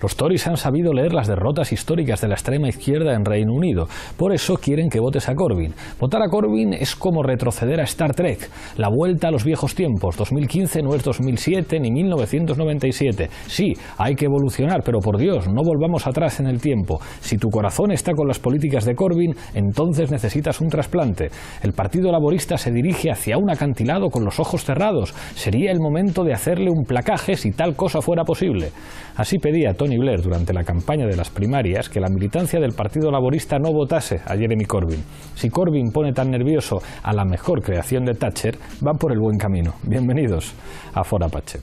Los Tories han sabido leer las derrotas históricas de la extrema izquierda en Reino Unido. Por eso quieren que votes a Corbyn. Votar a Corbyn es como retroceder a Star Trek. La vuelta a los viejos tiempos. 2015 no es 2007 ni 1997. Sí, hay que evolucionar, pero por Dios, no volvamos atrás en el tiempo. Si tu corazón está con las políticas de Corbyn, entonces necesitas un trasplante. El Partido Laborista se dirige hacia un acantilado con los ojos cerrados. Sería el momento de hacerle un placaje si tal cosa fuera posible. Así pedía Tony Blair durante la campaña de las primarias que la militancia del Partido Laborista no votase a Jeremy Corbyn. Si Corbyn pone tan nervioso a la mejor creación de Thatcher, van por el buen camino. Bienvenidos a Fora Apache.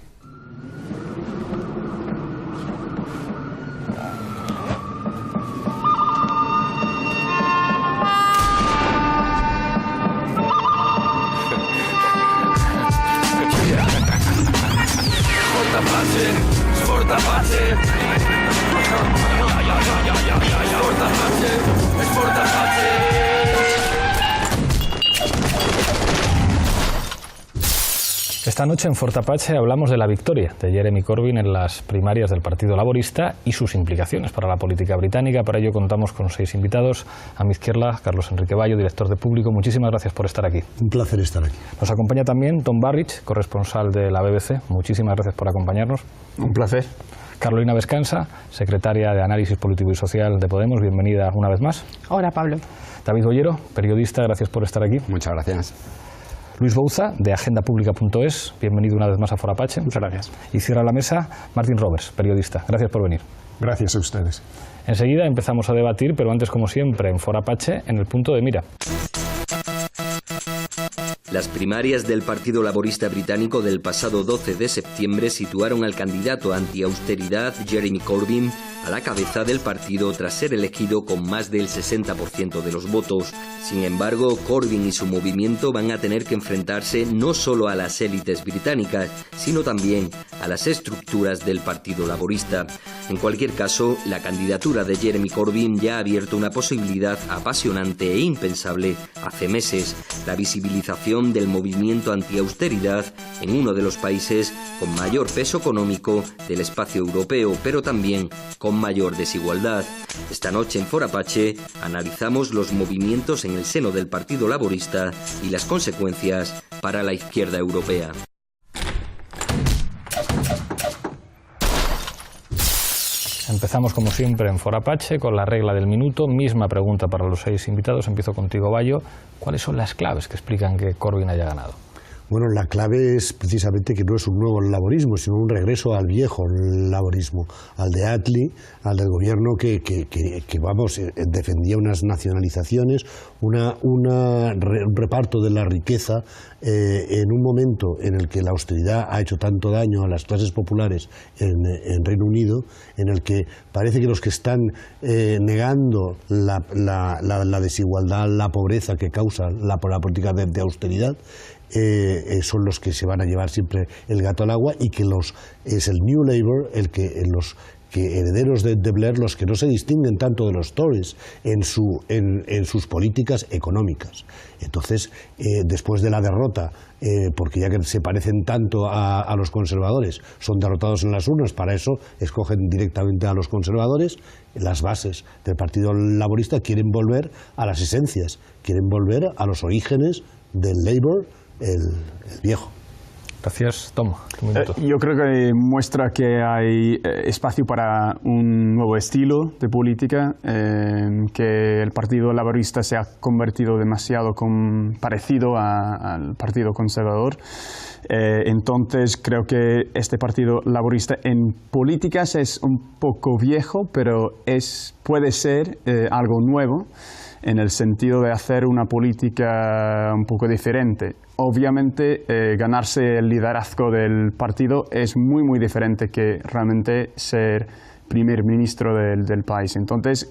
Esta noche en Fora Apache hablamos de la victoria de Jeremy Corbyn en las primarias del Partido Laborista y sus implicaciones para la política británica. Para ello contamos con 6 invitados. A mi izquierda, Carlos Enrique Bayo, director de Público. Muchísimas gracias por estar aquí. Un placer estar aquí. Nos acompaña también Tom Burridge, corresponsal de la BBC. Muchísimas gracias por acompañarnos. Un placer. Carolina Vescansa, secretaria de Análisis Político y Social de Podemos. Bienvenida una vez más. Hola, Pablo. David Bollero, periodista. Gracias por estar aquí. Muchas gracias. Luis Bouza, de agendapublica.es, bienvenido una vez más a Fora Apache. Muchas gracias. Y cierra la mesa Martin Roberts, periodista. Gracias por venir. Gracias a ustedes. Enseguida empezamos a debatir, pero antes, como siempre, en Fora Apache, en el punto de mira. Las primarias del Partido Laborista británico del pasado 12 de septiembre situaron al candidato anti-austeridad Jeremy Corbyn a la cabeza del partido tras ser elegido con más del 60% de los votos. Sin embargo, Corbyn y su movimiento van a tener que enfrentarse no solo a las élites británicas, sino también a las estructuras del Partido Laborista. En cualquier caso, la candidatura de Jeremy Corbyn ya ha abierto una posibilidad apasionante e impensable hace meses: la visibilización del movimiento anti-austeridad en uno de los países con mayor peso económico del espacio europeo, pero también con mayor desigualdad. Esta noche en Fora Apache analizamos los movimientos en el seno del Partido Laborista y las consecuencias para la izquierda europea. Empezamos como siempre en Fora Apache con la regla del minuto. Misma pregunta para los 6 invitados. Empiezo contigo, Bayo. ¿Cuáles son las claves que explican que Corbyn haya ganado? Bueno, la clave es precisamente que no es un nuevo laborismo, sino un regreso al viejo laborismo, al de Attlee, al del gobierno que defendía unas nacionalizaciones, un reparto de la riqueza en un momento en el que la austeridad ha hecho tanto daño a las clases populares en Reino Unido, en el que parece que los que están negando la desigualdad, la pobreza que causa la política de austeridad, son los que se van a llevar siempre el gato al agua, y que es el New Labour los herederos de Blair los que no se distinguen tanto de los Tories en sus políticas económicas. Entonces, después de la derrota, porque ya que se parecen tanto a los conservadores, son derrotados en las urnas, para eso escogen directamente a los conservadores. Las bases del Partido Laborista quieren volver a las esencias, quieren volver a los orígenes del Labour, el viejo. Gracias, Tom. Yo creo que muestra que hay espacio para un nuevo estilo de política, que el Partido Laborista se ha convertido demasiado parecido al Partido Conservador. Entonces creo que este Partido Laborista en políticas es un poco viejo, pero puede ser algo nuevo, en el sentido de hacer una política un poco diferente. Obviamente, ganarse el liderazgo del partido es muy, muy diferente que realmente ser primer ministro del país. Entonces,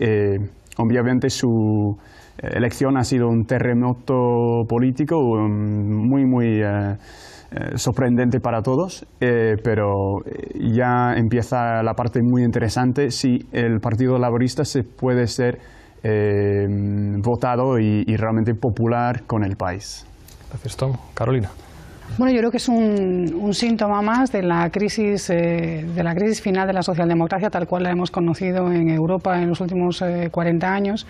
obviamente su elección ha sido un terremoto político muy, muy sorprendente para todos, pero ya empieza la parte muy interesante si el Partido Laborista se puede ser votado y realmente popular con el país. Gracias, Tom. Carolina. Bueno, yo creo que es un síntoma más de la crisis final de la socialdemocracia tal cual la hemos conocido en Europa en los últimos 40 años,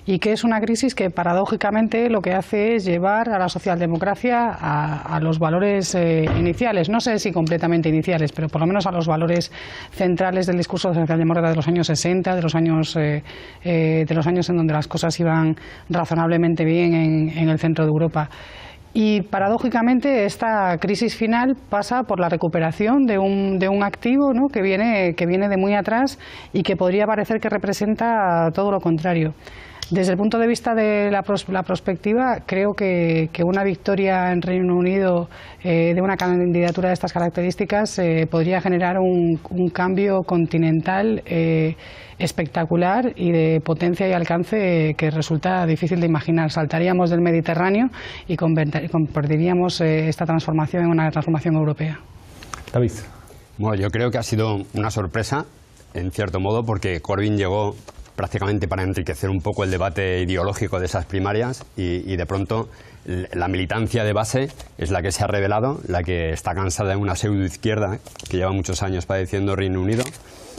y que es una crisis que paradójicamente lo que hace es llevar a la socialdemocracia a los valores iniciales, no sé si completamente iniciales, pero por lo menos a los valores centrales del discurso socialdemócrata de los años 60, de los años en donde las cosas iban razonablemente bien en el centro de Europa. Y paradójicamente esta crisis final pasa por la recuperación de un activo, ¿no?, que viene de muy atrás y que podría parecer que representa todo lo contrario. Desde el punto de vista de la prospectiva, creo que una victoria en Reino Unido de una candidatura de estas características podría generar un cambio continental espectacular y de potencia y alcance que resulta difícil de imaginar. Saltaríamos del Mediterráneo y convertiríamos esta transformación en una transformación europea. David. Bueno, yo creo que ha sido una sorpresa, en cierto modo, porque Corbyn llegó prácticamente para enriquecer un poco el debate ideológico de esas primarias y de pronto la militancia de base es la que se ha revelado, la que está cansada de una pseudoizquierda que lleva muchos años padeciendo Reino Unido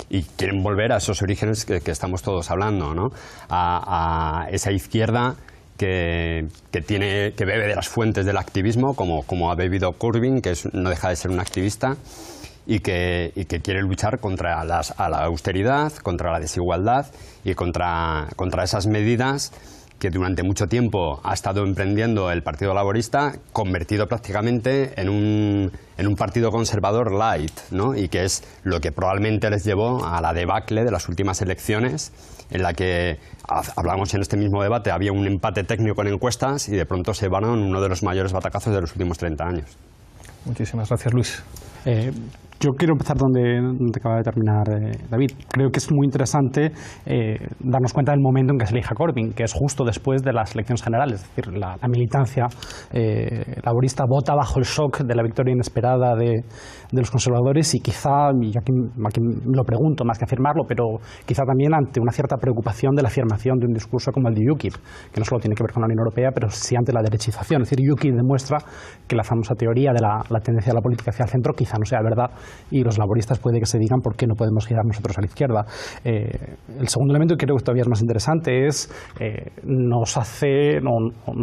y quieren volver a esos orígenes que estamos todos hablando, ¿no? A esa izquierda que bebe de las fuentes del activismo, como ha bebido Corbyn, que no deja de ser un activista, y que quiere luchar contra la austeridad, contra la desigualdad y contra esas medidas que durante mucho tiempo ha estado emprendiendo el Partido Laborista, convertido prácticamente en un partido conservador light, ¿no? Y que es lo que probablemente les llevó a la debacle de las últimas elecciones, en la que, hablamos en este mismo debate, había un empate técnico en encuestas y de pronto se llevaron uno de los mayores batacazos de los últimos 30 años. Muchísimas gracias, Luis. Yo quiero empezar donde acaba de terminar David. Creo que es muy interesante darnos cuenta del momento en que se elija Corbyn, que es justo después de las elecciones generales. Es decir, la militancia laborista vota bajo el shock de la victoria inesperada de los conservadores y quizá, y aquí lo pregunto más que afirmarlo, pero quizá también ante una cierta preocupación de la afirmación de un discurso como el de UKIP, que no solo tiene que ver con la Unión Europea, pero sí ante la derechización. Es decir, UKIP demuestra que la famosa teoría de la tendencia de la política hacia el centro quizá no sea verdad, y los laboristas puede que se digan por qué no podemos girar nosotros a la izquierda. El segundo elemento, que creo que todavía es más interesante, es nos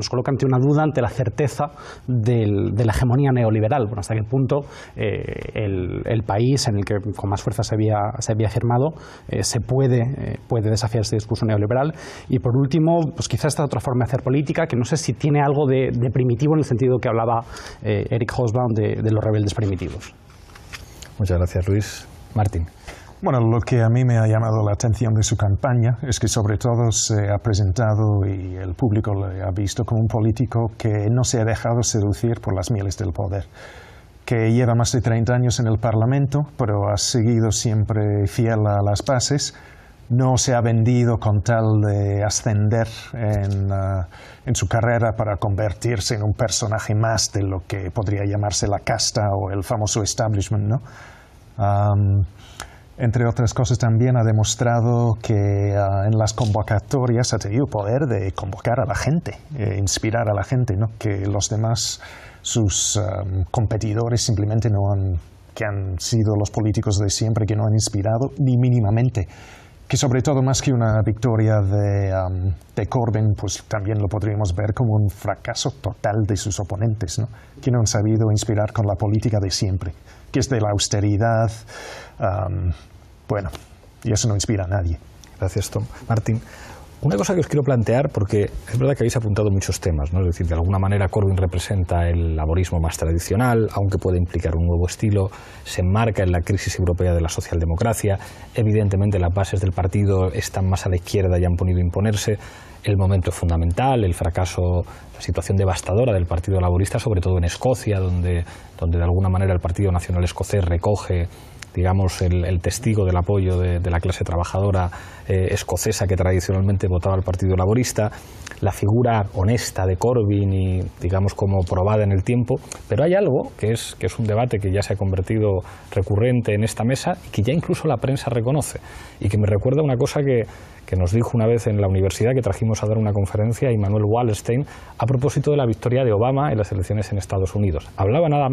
coloca ante una duda ante la certeza de la hegemonía neoliberal. Bueno, hasta qué punto el país en el que con más fuerza se había afirmado se puede desafiar este discurso neoliberal. Y por último, pues quizás esta otra forma de hacer política, que no sé si tiene algo de primitivo en el sentido que hablaba Eric Hobsbawm de los rebeldes primitivos. Muchas gracias, Luis. Martín. Bueno, lo que a mí me ha llamado la atención de su campaña es que sobre todo se ha presentado y el público le ha visto como un político que no se ha dejado seducir por las mieles del poder, que lleva más de 30 años en el Parlamento, pero ha seguido siempre fiel a las bases, no se ha vendido con tal de ascender en su carrera para convertirse en un personaje más de lo que podría llamarse la casta o el famoso establishment, ¿no? Entre otras cosas, también ha demostrado que en las convocatorias ha tenido poder de convocar a la gente, inspirar a la gente, ¿no? Que los demás, sus competidores simplemente que han sido los políticos de siempre, que no han inspirado ni mínimamente. Que sobre todo, más que una victoria de Corbyn, pues también lo podríamos ver como un fracaso total de sus oponentes, ¿no? Que no han sabido inspirar con la política de siempre, que es de la austeridad, y eso no inspira a nadie. Gracias, Tom. Martín, una cosa que os quiero plantear, porque es verdad que habéis apuntado muchos temas, ¿no? Es decir, de alguna manera Corbyn representa el laborismo más tradicional, aunque puede implicar un nuevo estilo, se enmarca en la crisis europea de la socialdemocracia, evidentemente las bases del partido están más a la izquierda y han podido imponerse, el momento es fundamental, el fracaso, la situación devastadora del Partido Laborista, sobre todo en Escocia, donde de alguna manera el Partido Nacional Escocés recoge digamos, el testigo del apoyo de la clase trabajadora escocesa que tradicionalmente votaba al Partido Laborista, la figura honesta de Corbyn y, digamos, como probada en el tiempo, pero hay algo que es un debate que ya se ha convertido recurrente en esta mesa y que ya incluso la prensa reconoce y que me recuerda una cosa que nos dijo una vez en la universidad, que trajimos a dar una conferencia a Immanuel Wallerstein a propósito de la victoria de Obama en las elecciones en Estados Unidos. Hablaba nada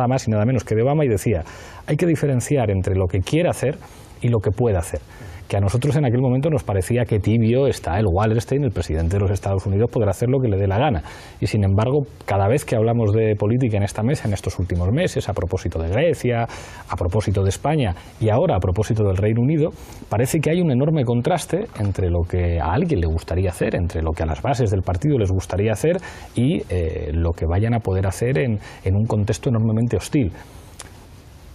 más y nada menos que de Obama y decía, hay que diferenciar entre lo que quiere hacer y lo que puede hacer. Que a nosotros en aquel momento nos parecía que tibio está el Wallerstein, el presidente de los Estados Unidos, podrá hacer lo que le dé la gana. Y sin embargo, cada vez que hablamos de política en esta mesa, en estos últimos meses, a propósito de Grecia, a propósito de España y ahora a propósito del Reino Unido, parece que hay un enorme contraste entre lo que a alguien le gustaría hacer, entre lo que a las bases del partido les gustaría hacer y lo que vayan a poder hacer en un contexto enormemente hostil.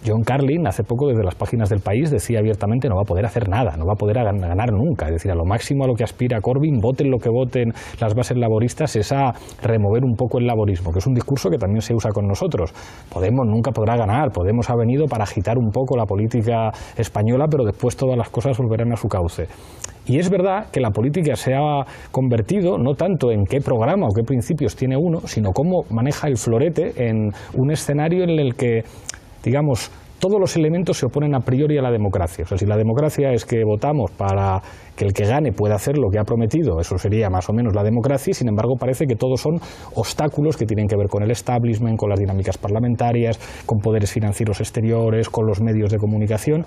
John Carlin, hace poco, desde las páginas del País, decía abiertamente no va a poder hacer nada, no va a poder ganar nunca. Es decir, a lo máximo a lo que aspira Corbyn, voten lo que voten las bases laboristas, es a remover un poco el laborismo, que es un discurso que también se usa con nosotros. Podemos nunca podrá ganar, Podemos ha venido para agitar un poco la política española, pero después todas las cosas volverán a su cauce. Y es verdad que la política se ha convertido no tanto en qué programa o qué principios tiene uno, sino cómo maneja el florete en un escenario en el que, digamos, todos los elementos se oponen a priori a la democracia. O sea, si la democracia es que votamos para que el que gane pueda hacer lo que ha prometido, eso sería más o menos la democracia, y sin embargo parece que todos son obstáculos que tienen que ver con el establishment, con las dinámicas parlamentarias, con poderes financieros exteriores, con los medios de comunicación.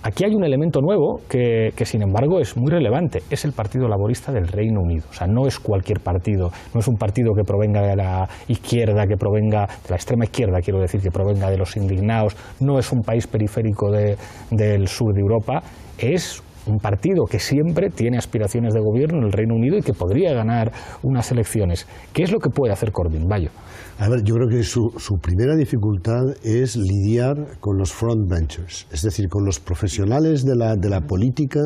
Aquí hay un elemento nuevo que sin embargo es muy relevante, es el Partido Laborista del Reino Unido. O sea, no es cualquier partido, no es un partido que provenga de la izquierda, que provenga de la extrema izquierda, quiero decir, que provenga de los indignados, no es un país periférico del sur de Europa, es un partido que siempre tiene aspiraciones de gobierno en el Reino Unido y que podría ganar unas elecciones. ¿Qué es lo que puede hacer Corbyn, Bayo? A ver, yo creo que su primera dificultad es lidiar con los frontbenchers, es decir, con los profesionales de la política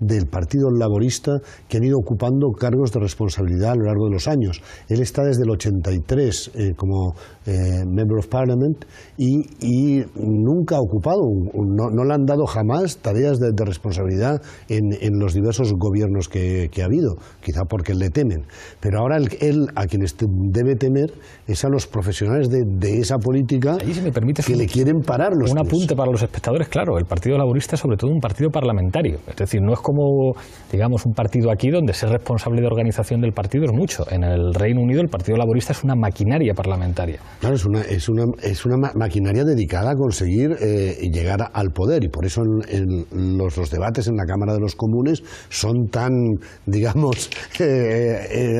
del Partido Laborista que han ido ocupando cargos de responsabilidad a lo largo de los años. Él está desde el 83 como Member of Parliament y nunca ha ocupado, no le han dado jamás tareas de responsabilidad en los diversos gobiernos que ha habido, quizá porque le temen. Pero ahora él a quien debe temer es a los profesionales de esa política. Ahí, si me permites, que le quieren parar los pies. Un apunte para los espectadores, claro, el Partido Laborista es sobre todo un partido parlamentario, es decir, no es como, digamos, un partido aquí donde ser responsable de organización del partido es mucho. En el Reino Unido el Partido Laborista es una maquinaria parlamentaria. Claro, es una maquinaria dedicada a conseguir llegar al poder, y por eso los debates en la Cámara de los Comunes son tan, digamos,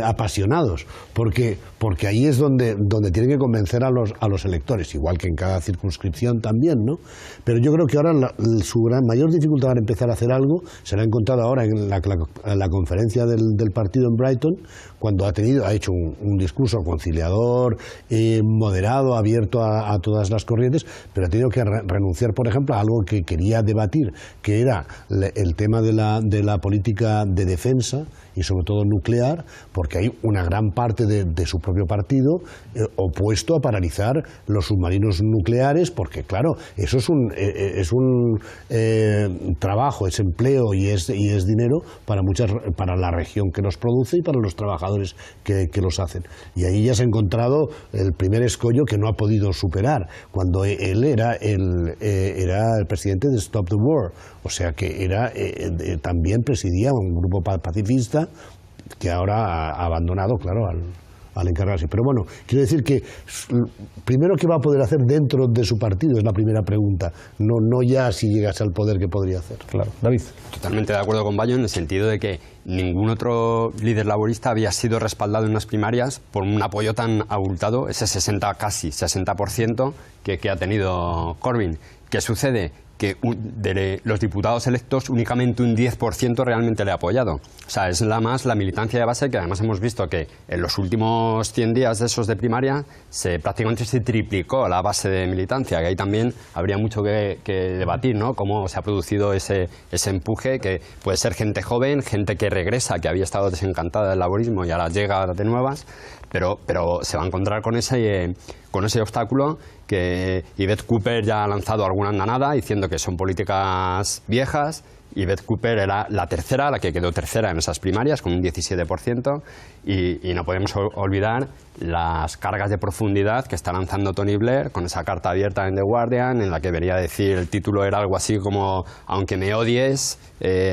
apasionados, porque ahí es donde tienen que convencer a los electores, igual que en cada circunscripción también, ¿no? Pero yo creo que ahora su mayor dificultad para empezar a hacer algo se la ha encontrado ahora en la conferencia del partido en Brighton, cuando ha hecho un discurso conciliador, moderado, abierto a todas las corrientes, pero ha tenido que renunciar, por ejemplo, a algo que quería debatir, que era el tema de la política de defensa y sobre todo nuclear, porque hay una gran parte de su propio partido opuesto a paralizar los submarinos nucleares, porque claro, eso es un trabajo, es empleo y es dinero para la región que los produce y para los trabajadores que los hacen. Y ahí ya se ha encontrado el primer escollo que no ha podido superar, cuando él era el presidente de Stop the War, o sea que también presidía un grupo pacifista que ahora ha abandonado, claro, al encargarse. Pero bueno, quiero decir que primero, ¿qué va a poder hacer dentro de su partido? Es la primera pregunta, no ya si llegase al poder, ¿qué podría hacer? Claro. David. Totalmente de acuerdo con Bayo en el sentido de que ningún otro líder laborista había sido respaldado en unas primarias por un apoyo tan abultado, ese casi 60% que ha tenido Corbyn. ¿Qué sucede? Que de los diputados electos únicamente un 10% realmente le ha apoyado. O sea, es la militancia de base, que además hemos visto que en los últimos 100 días de esos de primaria prácticamente se triplicó la base de militancia, que ahí también habría mucho que debatir, ¿no? Cómo se ha producido ese empuje, que puede ser gente joven, gente que regresa, que había estado desencantada del laborismo y ahora llega de nuevas, pero se va a encontrar con ese con ese obstáculo que Yvette Cooper ya ha lanzado alguna andanada diciendo que son políticas viejas. Yvette Cooper era la tercera, la que quedó tercera en esas primarias, con un 17%, y no podemos olvidar las cargas de profundidad que está lanzando Tony Blair con esa carta abierta en The Guardian, en la que debería decir, el título era algo así como aunque me odies,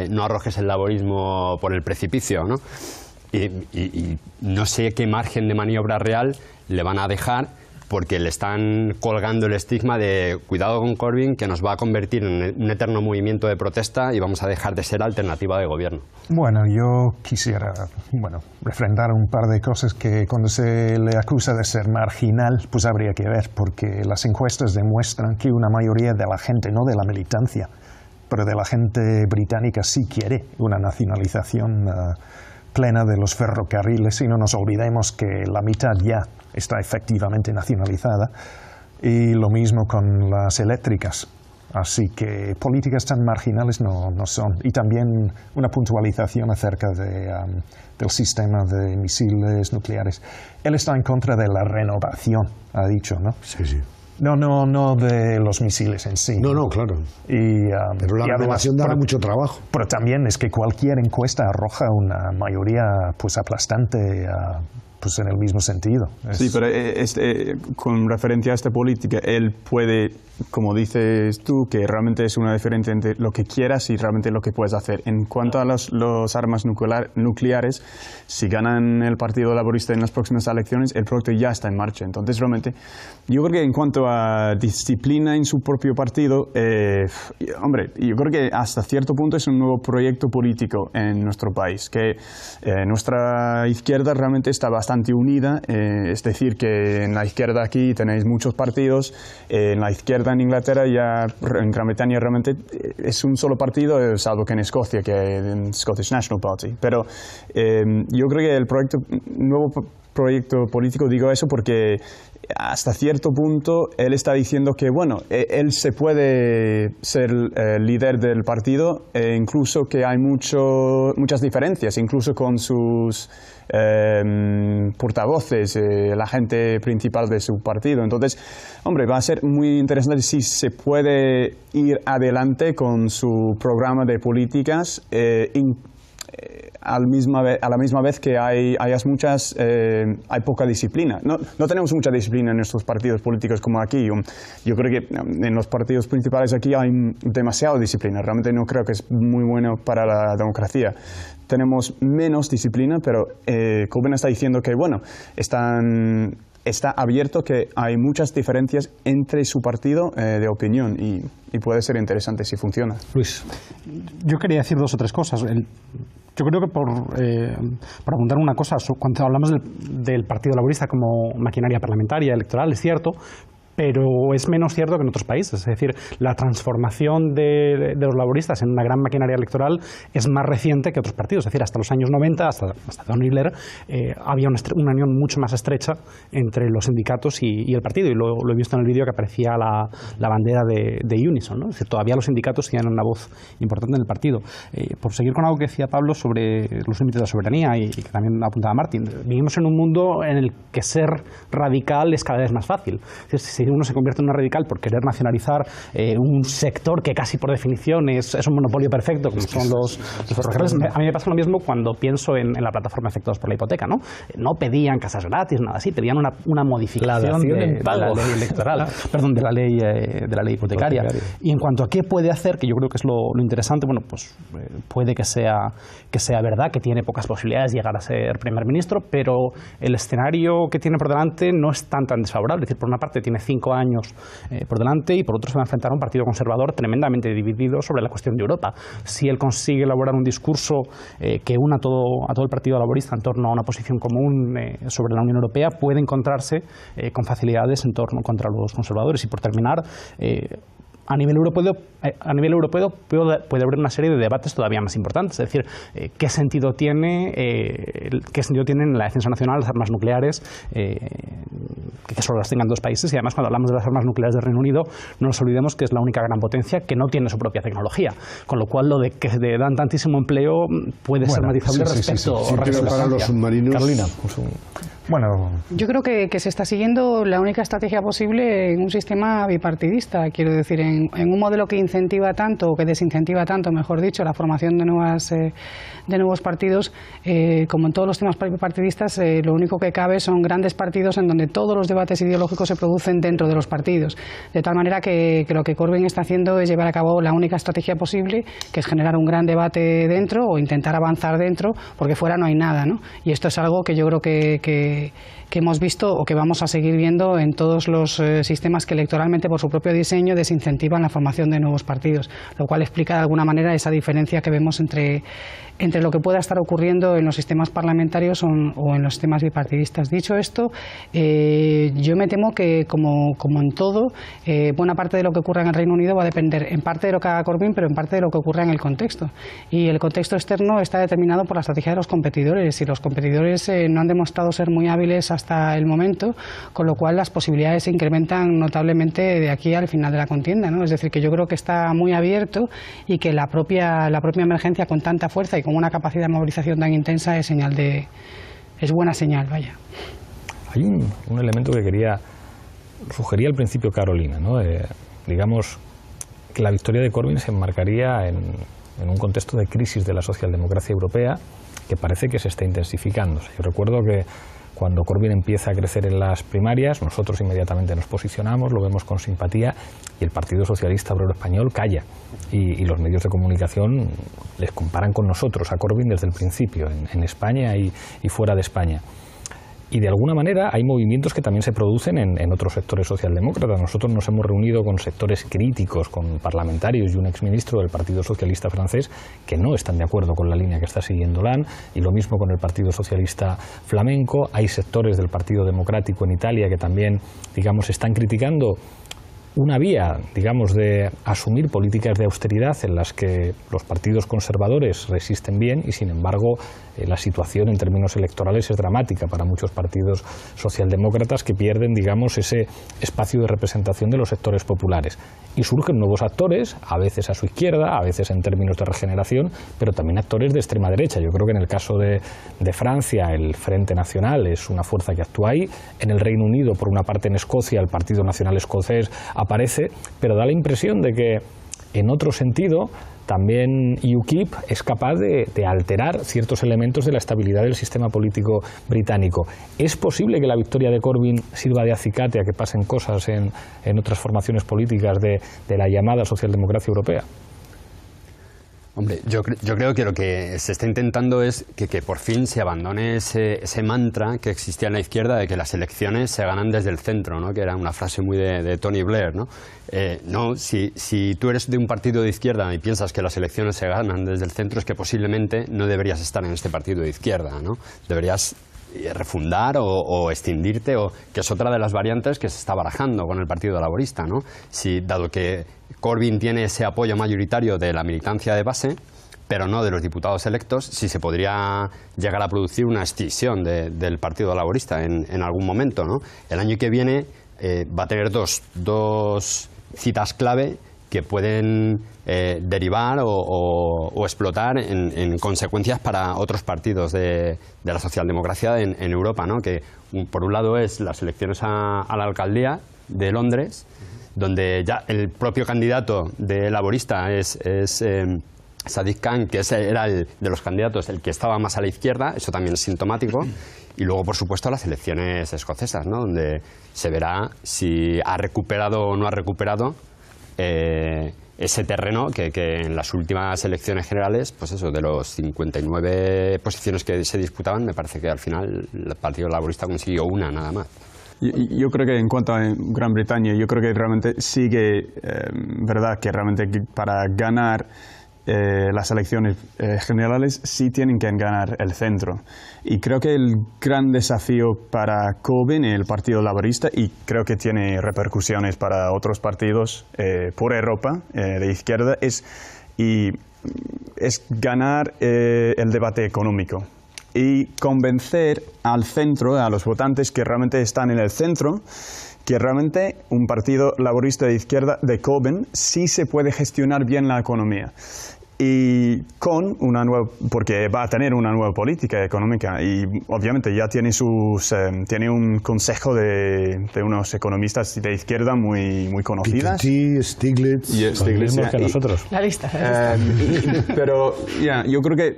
no arrojes el laborismo por el precipicio, ¿no? Y no sé qué margen de maniobra real le van a dejar, porque le están colgando el estigma de cuidado con Corbyn, que nos va a convertir en un eterno movimiento de protesta y vamos a dejar de ser alternativa de gobierno. Bueno, yo quisiera refrendar un par de cosas que cuando se le acusa de ser marginal, pues habría que ver, porque las encuestas demuestran que una mayoría de la gente, no de la militancia, pero de la gente británica sí quiere una nacionalización plena de los ferrocarriles, y no nos olvidemos que la mitad ya está efectivamente nacionalizada, y lo mismo con las eléctricas. Así que políticas tan marginales no son. Y también una puntualización acerca del sistema de misiles nucleares. Él está en contra de la renovación, ha dicho, ¿no? Sí, sí. No de los misiles en sí. No, claro. Pero la renovación dará mucho trabajo. Pero también es que cualquier encuesta arroja una mayoría pues aplastante pues en el mismo sentido. Sí, pero con referencia a esta política, él puede, como dices tú, que realmente es una diferencia entre lo que quieras y realmente lo que puedes hacer. En cuanto a los armas nucleares, si ganan el Partido Laborista en las próximas elecciones, el proyecto ya está en marcha. Entonces, realmente, yo creo que en cuanto a disciplina en su propio partido, hombre, yo creo que hasta cierto punto es un nuevo proyecto político en nuestro país, que nuestra izquierda realmente está bastante unida, es decir, que en la izquierda aquí tenéis muchos partidos, en la izquierda en Inglaterra, ya en Gran Bretaña realmente es un solo partido, salvo que en Escocia, que es el Scottish National Party. Pero yo creo que el nuevo proyecto político, digo eso porque hasta cierto punto él está diciendo que, bueno, él se puede ser líder del partido, incluso que hay muchas diferencias, incluso con sus portavoces, la gente principal de su partido. Entonces, hombre, va a ser muy interesante si se puede ir adelante con su programa de políticas a la misma vez que hay poca disciplina. No tenemos mucha disciplina en nuestros partidos políticos como aquí. Yo creo que en los partidos principales aquí hay demasiada disciplina. Realmente no creo que es muy bueno para la democracia. Tenemos menos disciplina, pero Corbyn está diciendo que, bueno, está abierto, que hay muchas diferencias entre su partido de opinión y puede ser interesante si funciona. Luis, yo quería decir dos o tres cosas. Yo creo que por apuntar una cosa, cuando hablamos del Partido Laborista como maquinaria parlamentaria, electoral, es cierto, pero es menos cierto que en otros países. Es decir, la transformación de los laboristas en una gran maquinaria electoral es más reciente que otros partidos. Es decir, hasta los años 90, hasta Tony Blair, había una unión mucho más estrecha entre los sindicatos y el partido. Y lo he visto en el vídeo que aparecía la bandera de Unison, ¿no? Es decir, todavía los sindicatos tienen una voz importante en el partido. Por seguir con algo que decía Pablo sobre los límites de la soberanía y que también apuntaba Martin, vivimos en un mundo en el que ser radical es cada vez más fácil. Es decir, si uno se convierte en una radical por querer nacionalizar un sector que casi por definición es un monopolio perfecto, como son los ferrocarriles. A mí me pasa lo mismo cuando pienso en la plataforma afectados por la hipoteca, ¿no? No pedían casas gratis, nada así, pedían una modificación de la ley electoral, perdón, de la ley hipotecaria. Y en cuanto a qué puede hacer, que yo creo que es lo interesante, bueno, pues puede que sea verdad, que tiene pocas posibilidades de llegar a ser primer ministro, pero el escenario que tiene por delante no es tan desfavorable. Es decir, por una parte tiene 5 años por delante y por otro se va a enfrentar a un partido conservador tremendamente dividido sobre la cuestión de Europa. Si él consigue elaborar un discurso que una a todo el Partido Laborista en torno a una posición común sobre la Unión Europea, puede encontrarse con facilidades en torno contra los conservadores. Y por terminar, a nivel europeo puede haber una serie de debates todavía más importantes. Es decir, ¿qué sentido tienen en la defensa nacional las armas nucleares, que solo las tengan 2 países? Y además, cuando hablamos de las armas nucleares del Reino Unido, no nos olvidemos que es la única gran potencia que no tiene su propia tecnología. Con lo cual, lo de que dan tantísimo empleo puede ser matizable respecto a para los submarinos. Carolina. Bueno, yo creo que se está siguiendo la única estrategia posible en un sistema bipartidista. Quiero decir, en un modelo que incentiva tanto, o que desincentiva tanto, mejor dicho, la formación de nuevos partidos, como en todos los temas bipartidistas, lo único que cabe son grandes partidos en donde todos los debates ideológicos se producen dentro de los partidos. De tal manera que lo que Corbyn está haciendo es llevar a cabo la única estrategia posible, que es generar un gran debate dentro o intentar avanzar dentro, porque fuera no hay nada, ¿no? Y esto es algo que yo creo que hemos visto o que vamos a seguir viendo en todos los sistemas que electoralmente, por su propio diseño, desincentivan la formación de nuevos partidos, lo cual explica de alguna manera esa diferencia que vemos entre lo que pueda estar ocurriendo en los sistemas parlamentarios o en los sistemas bipartidistas. Dicho esto, yo me temo que, como en todo, buena parte de lo que ocurra en el Reino Unido va a depender en parte de lo que haga Corbyn, pero en parte de lo que ocurra en el contexto. Y el contexto externo está determinado por la estrategia de los competidores, y los competidores no han demostrado ser muy hábiles hasta el momento, con lo cual las posibilidades se incrementan notablemente de aquí al final de la contienda, ¿no? Es decir, que yo creo que está muy abierto y que la propia emergencia, con tanta fuerza y con una capacidad de movilización tan intensa, es buena señal, vaya. Hay un elemento que sugería al principio Carolina, ¿no? Digamos que la victoria de Corbyn se enmarcaría en un contexto de crisis de la socialdemocracia europea que parece que se está intensificando. Yo recuerdo que cuando Corbyn empieza a crecer en las primarias, nosotros inmediatamente nos posicionamos, lo vemos con simpatía, y el Partido Socialista Obrero Español calla. Y los medios de comunicación les comparan con nosotros, a Corbyn desde el principio, en España y fuera de España. Y de alguna manera hay movimientos que también se producen en otros sectores socialdemócratas. Nosotros nos hemos reunido con sectores críticos, con parlamentarios y un exministro del Partido Socialista francés que no están de acuerdo con la línea que está siguiendo Hollande, y lo mismo con el Partido Socialista flamenco. Hay sectores del Partido Democrático en Italia que también, digamos, están criticando una vía, digamos, de asumir políticas de austeridad en las que los partidos conservadores resisten bien, y sin embargo la situación en términos electorales es dramática para muchos partidos socialdemócratas que pierden, digamos, ese espacio de representación de los sectores populares. Y surgen nuevos actores, a veces a su izquierda, a veces en términos de regeneración, pero también actores de extrema derecha. Yo creo que en el caso de Francia, el Frente Nacional es una fuerza que actúa ahí. En el Reino Unido, por una parte en Escocia, el Partido Nacional Escocés aparece, pero da la impresión de que, en otro sentido, también UKIP es capaz de alterar ciertos elementos de la estabilidad del sistema político británico. ¿Es posible que la victoria de Corbyn sirva de acicate a que pasen cosas en otras formaciones políticas de la llamada socialdemocracia europea? Hombre, yo creo que lo que se está intentando es que por fin se abandone ese mantra que existía en la izquierda de que las elecciones se ganan desde el centro, ¿no? Que era una frase muy de Tony Blair, ¿no? Si tú eres de un partido de izquierda y piensas que las elecciones se ganan desde el centro, es que posiblemente no deberías estar en este partido de izquierda, ¿no? Deberías refundar o extinguirte, que es otra de las variantes que se está barajando con el Partido Laborista, ¿no? Dado que Corbyn tiene ese apoyo mayoritario de la militancia de base, pero no de los diputados electos, si se podría llegar a producir una escisión del Partido Laborista en algún momento, ¿no? El año que viene va a tener dos citas clave que pueden derivar o explotar en consecuencias para otros partidos de la socialdemocracia en Europa, ¿no? Que por un lado es las elecciones a la alcaldía de Londres, donde ya el propio candidato de laborista es Sadiq Khan, que era de los candidatos el que estaba más a la izquierda. Eso también es sintomático. Y luego, por supuesto, las elecciones escocesas, ¿no? Donde se verá si ha recuperado o no ha recuperado ese terreno que en las últimas elecciones generales, pues eso, de los 59 posiciones que se disputaban, me parece que al final el Partido Laborista consiguió una nada más. Yo creo que en cuanto a Gran Bretaña, yo creo que realmente sigue, verdad, que realmente para ganar las elecciones generales sí tienen que ganar el centro. Y creo que el gran desafío para Corbyn, el Partido Laborista, y creo que tiene repercusiones para otros partidos por Europa de izquierda, es ganar el debate económico y convencer al centro, a los votantes que realmente están en el centro, que realmente un partido laborista de izquierda de Corbyn sí se puede gestionar bien la economía. y con una nueva, porque va a tener una nueva política económica y obviamente ya tiene tiene un consejo de unos economistas de izquierda muy conocidas. Piketty, Stiglitz, y Stiglitz que nosotros. La lista. Pero yo creo que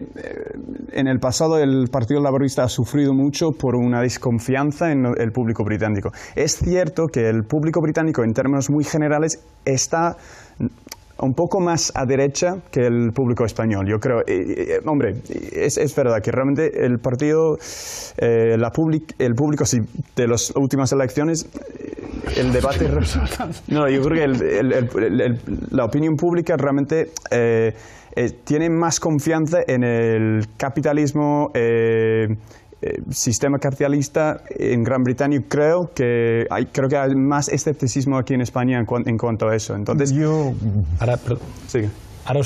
en el pasado el Partido Laborista ha sufrido mucho por una desconfianza en el público británico. Es cierto que el público británico en términos muy generales está un poco más a derecha que el público español, yo creo. Hombre, es verdad que realmente el partido, el público sí, de las últimas elecciones, el debate... No, yo creo que la opinión pública realmente tiene más confianza en el capitalismo, sistema capitalista en Gran Bretaña. Creo que hay más escepticismo aquí en España en cuanto a eso. Entonces sigue. Ahora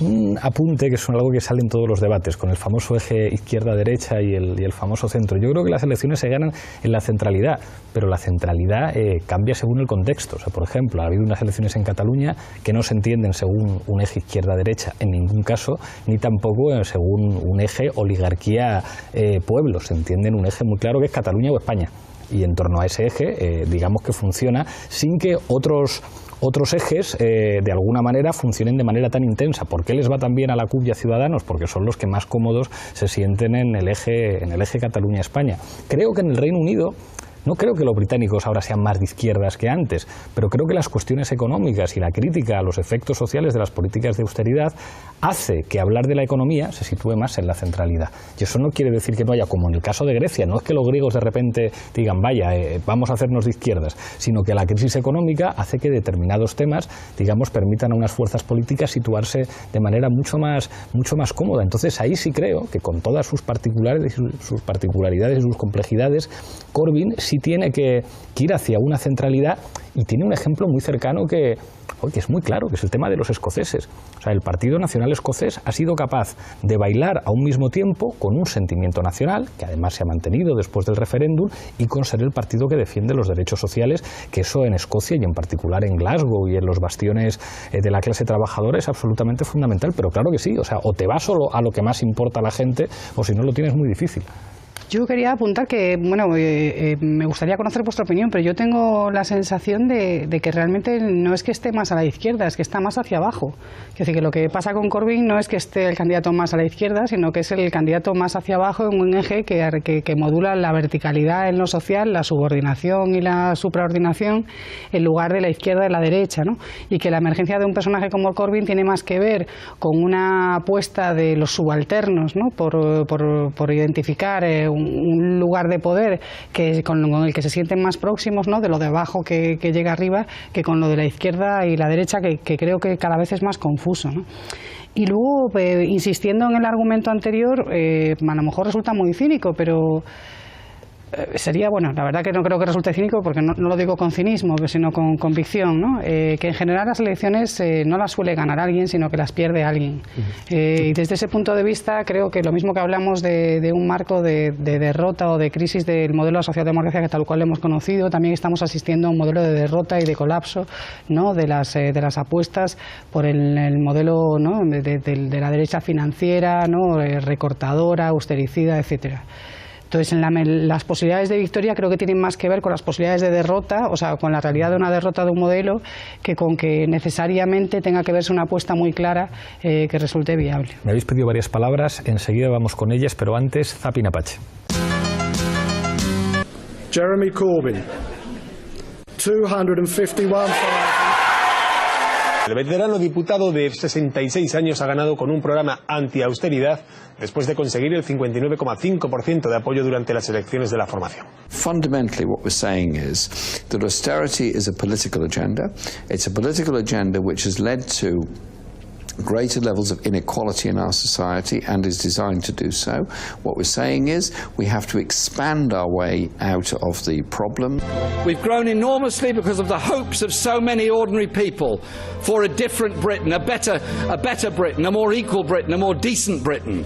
un apunte que es algo que sale en todos los debates, con el famoso eje izquierda-derecha y el famoso centro. Yo creo que las elecciones se ganan en la centralidad, pero la centralidad cambia según el contexto. O sea, por ejemplo, ha habido unas elecciones en Cataluña que no se entienden según un eje izquierda-derecha en ningún caso, ni tampoco según un eje oligarquía-pueblo. Se entienden un eje muy claro que es Cataluña o España. Y en torno a ese eje, digamos que funciona sin que otros ejes de alguna manera funcionen de manera tan intensa. ¿Por qué les va tan bien a la CUP y a Ciudadanos? Porque son los que más cómodos se sienten en el eje Cataluña-España. Creo que en el Reino Unido, no creo que los británicos ahora sean más de izquierdas que antes, pero creo que las cuestiones económicas y la crítica a los efectos sociales de las políticas de austeridad hace que hablar de la economía se sitúe más en la centralidad. Y eso no quiere decir que no haya, como en el caso de Grecia, no es que los griegos de repente digan, vaya, vamos a hacernos de izquierdas, sino que la crisis económica hace que determinados temas, digamos, permitan a unas fuerzas políticas situarse de manera mucho más cómoda. Entonces ahí sí creo que con todas sus particularidades y sus complejidades, Corbyn sí tiene que ir hacia una centralidad, y tiene un ejemplo muy cercano que es muy claro, que es el tema de los escoceses. O sea, el Partido Nacional Escocés ha sido capaz de bailar a un mismo tiempo con un sentimiento nacional, que además se ha mantenido después del referéndum, y con ser el partido que defiende los derechos sociales, que eso en Escocia y en particular en Glasgow y en los bastiones de la clase trabajadora es absolutamente fundamental. Pero claro que sí, o sea, o te vas solo a lo que más importa a la gente, o si no lo tienes muy difícil. Yo quería apuntar que, bueno, me gustaría conocer vuestra opinión, pero yo tengo la sensación de que realmente no es que esté más a la izquierda, es que está más hacia abajo. Es decir, que lo que pasa con Corbyn no es que esté el candidato más a la izquierda, sino que es el candidato más hacia abajo en un eje que modula la verticalidad en lo social, la subordinación y la supraordinación, en lugar de la izquierda y la derecha, ¿no? Y que la emergencia de un personaje como Corbyn tiene más que ver con una apuesta de los subalternos, ¿no? Por identificar un lugar de poder con el que se sienten más próximos, ¿no? De lo de abajo que llega arriba, que con lo de la izquierda y la derecha, que creo que cada vez es más confuso, ¿no? Y luego, insistiendo en el argumento anterior, a lo mejor resulta muy cínico, pero sería, bueno, la verdad que no creo que resulte cínico, porque no lo digo con cinismo, sino con convicción, ¿no? Que en general las elecciones no las suele ganar alguien, sino que las pierde alguien. Y desde ese punto de vista creo que lo mismo que hablamos de un marco de derrota o de crisis del modelo de socialdemocracia que tal cual hemos conocido, también estamos asistiendo a un modelo de derrota y de colapso, ¿no? de las apuestas por el modelo, ¿no? de la derecha financiera, ¿no? Recortadora, austericida, etcétera. Entonces, las posibilidades de victoria creo que tienen más que ver con las posibilidades de derrota, o sea, con la realidad de una derrota de un modelo, que con que necesariamente tenga que verse una apuesta muy clara que resulte viable. Me habéis pedido varias palabras, enseguida vamos con ellas, pero antes, Zapping Apache. Jeremy Corbyn, 251,000. El veterano diputado de 66 años ha ganado con un programa anti-austeridad después de conseguir el 59,5% de apoyo durante las elecciones de la formación. Fundamentally, what we're saying is that austerity is a political agenda. It's a political agenda which has led to greater levels of inequality in our society and is designed to do so. What we're saying is we have to expand our way out of the problem. We've grown enormously because of the hopes of so many ordinary people for a different Britain, a better Britain, a more equal Britain, a more decent Britain.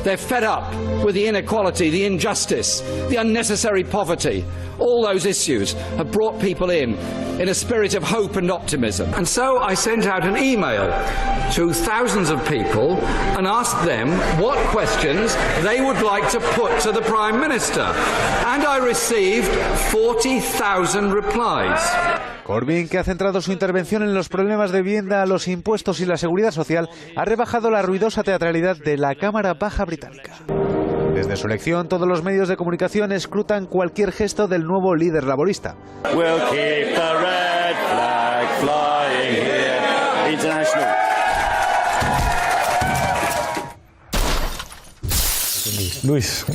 They're fed up with the inequality, the injustice, the unnecessary poverty. All those issues have brought people in a spirit of hope and optimism. And so I sent out an email to thousands of people and asked them what questions they would like to put to the Prime Minister. And I received 40,000 replies. Corbyn, que ha centrado su intervención en los problemas de vivienda, los impuestos y la seguridad social, ha rebajado la ruidosa teatralidad de la Cámara Baja británica. Desde su elección, todos los medios de comunicación escrutan cualquier gesto del nuevo líder laborista. We'll keep the red flag flying here. International. Luis,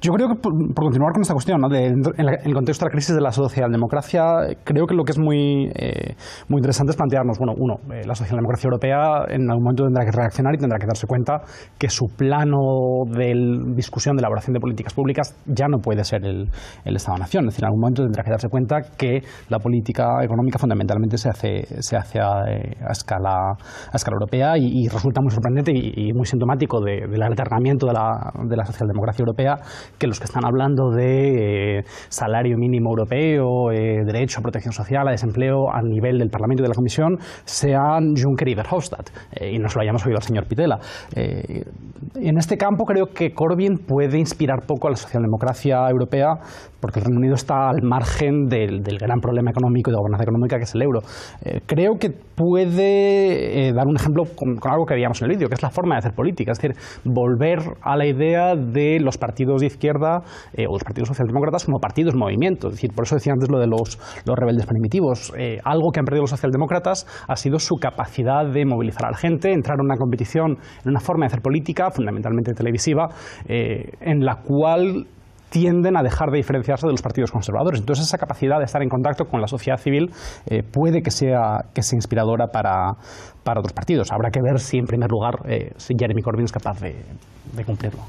yo creo que por continuar con esta cuestión, ¿no? En el contexto de la crisis de la socialdemocracia, creo que lo que es muy interesante es plantearnos, bueno, la socialdemocracia europea en algún momento tendrá que reaccionar y tendrá que darse cuenta que su plano de discusión, de elaboración de políticas públicas ya no puede ser el Estado-Nación. Es decir, en algún momento tendrá que darse cuenta que la política económica fundamentalmente se hace a escala europea y resulta muy sorprendente y muy sintomático del alternamiento de la socialdemocracia europea que los que están hablando de salario mínimo europeo, derecho a protección social, a desempleo a nivel del Parlamento y de la Comisión sean Juncker y Verhofstadt, y no se lo hayamos oído al señor Pittella. En este campo creo que Corbyn puede inspirar poco a la socialdemocracia europea porque el Reino Unido está al margen del gran problema económico y de gobernanza económica que es el euro. Creo que puede dar un ejemplo con algo que veíamos en el vídeo, que es la forma de hacer política, es decir, volver a la idea de los partidos de izquierda o los partidos socialdemócratas como partidos movimientos. Es decir, por eso decía antes lo de los rebeldes primitivos. Algo que han perdido los socialdemócratas ha sido su capacidad de movilizar a la gente, entrar en una competición, en una forma de hacer política, fundamentalmente televisiva, en la cual tienden a dejar de diferenciarse de los partidos conservadores. Entonces esa capacidad de estar en contacto con la sociedad civil puede que sea inspiradora para otros partidos. Habrá que ver si en primer lugar si Jeremy Corbyn es capaz de cumplirlo.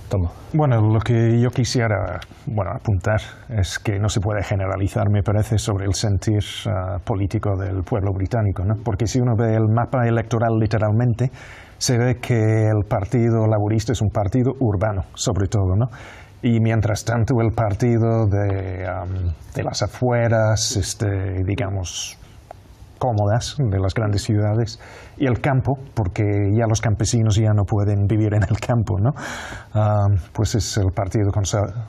Toma. Bueno, lo que yo quisiera apuntar es que no se puede generalizar, me parece, sobre el sentir político del pueblo británico, ¿no? Porque si uno ve el mapa electoral literalmente, se ve que el Partido Laborista es un partido urbano, sobre todo, ¿no? Y mientras tanto el partido de las afueras, digamos, cómodas de las grandes ciudades y el campo, porque ya los campesinos ya no pueden vivir en el campo, ¿no? Pues es el partido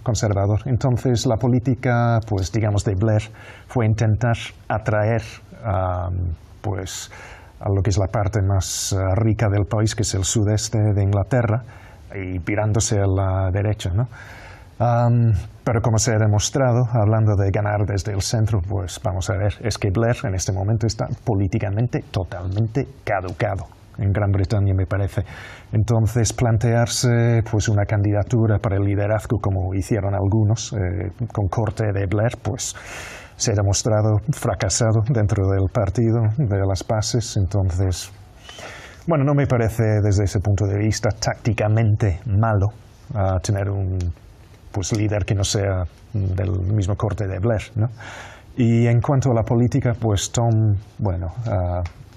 conservador. Entonces la política, pues digamos, de Blair fue intentar atraer pues a lo que es la parte más rica del país, que es el sudeste de Inglaterra, y virándose a la derecha, ¿no? Pero como se ha demostrado, hablando de ganar desde el centro, pues vamos a ver, es que Blair en este momento está políticamente totalmente caducado en Gran Bretaña, me parece. Entonces plantearse pues una candidatura para el liderazgo como hicieron algunos con corte de Blair, pues se ha demostrado fracasado dentro del partido, de las bases. Entonces, bueno, no me parece desde ese punto de vista tácticamente malo tener un líder que no sea del mismo corte de Blair, ¿no? Y en cuanto a la política, pues Tom, bueno,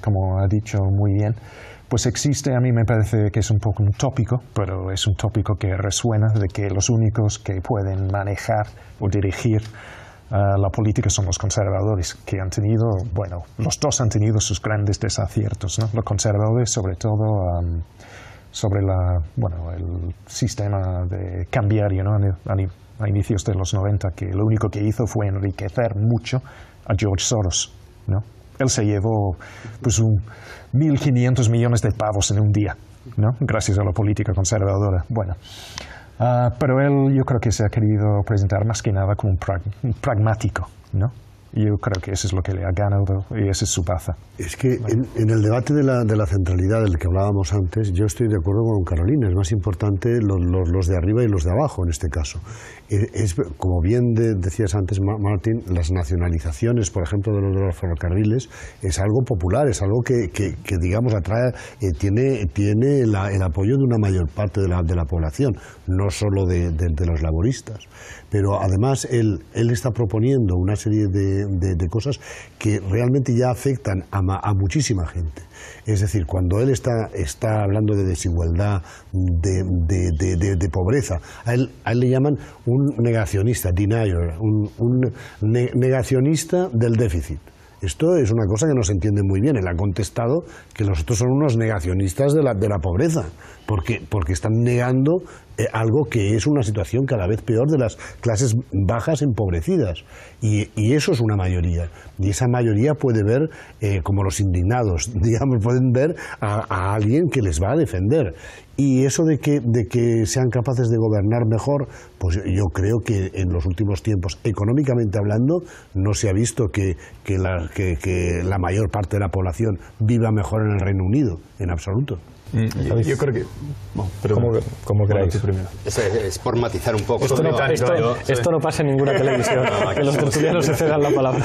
como ha dicho muy bien, pues existe, a mí me parece que es un poco un tópico, pero es un tópico que resuena de que los únicos que pueden manejar o dirigir la política son los conservadores, que han tenido, bueno, los dos han tenido sus grandes desaciertos, ¿no? Los conservadores, sobre todo, sobre el sistema de cambiario, ¿no? A inicios de los 90, que lo único que hizo fue enriquecer mucho a George Soros, ¿no? Él se llevó pues 1.500 millones de pavos en un día, ¿no? Gracias a la política conservadora. Bueno, pero él yo creo que se ha querido presentar más que nada como un pragmático, ¿no? Yo creo que eso es lo que le ha ganado y esa es su baza. Es que en el debate de la centralidad del que hablábamos antes, yo estoy de acuerdo con Carolina. Es más importante los de arriba y los de abajo en este caso. Como bien decías antes, Martin, las nacionalizaciones, por ejemplo, de los ferrocarriles, es algo popular, es algo que digamos, atrae, tiene el apoyo de una mayor parte de la población, no solo de los laboristas. Pero además él está proponiendo una serie de de cosas que realmente ya afectan a muchísima gente. Es decir, cuando él está hablando de desigualdad, de pobreza, a él le llaman un negacionista, denier, un negacionista del déficit. Esto es una cosa que no se entiende muy bien. Él ha contestado que los otros son unos negacionistas de la pobreza, porque están negando algo que es una situación cada vez peor de las clases bajas empobrecidas. Y eso es una mayoría. Y esa mayoría puede ver, como los indignados, digamos, pueden ver a alguien que les va a defender. Y eso de que sean capaces de gobernar mejor, pues yo creo que en los últimos tiempos, económicamente hablando, no se ha visto que la mayor parte de la población viva mejor en el Reino Unido, en absoluto. Yo creo que... ¿Cómo creéis? Es por matizar un poco. Esto no pasa en ninguna televisión, que los tertulianos se cedan la palabra.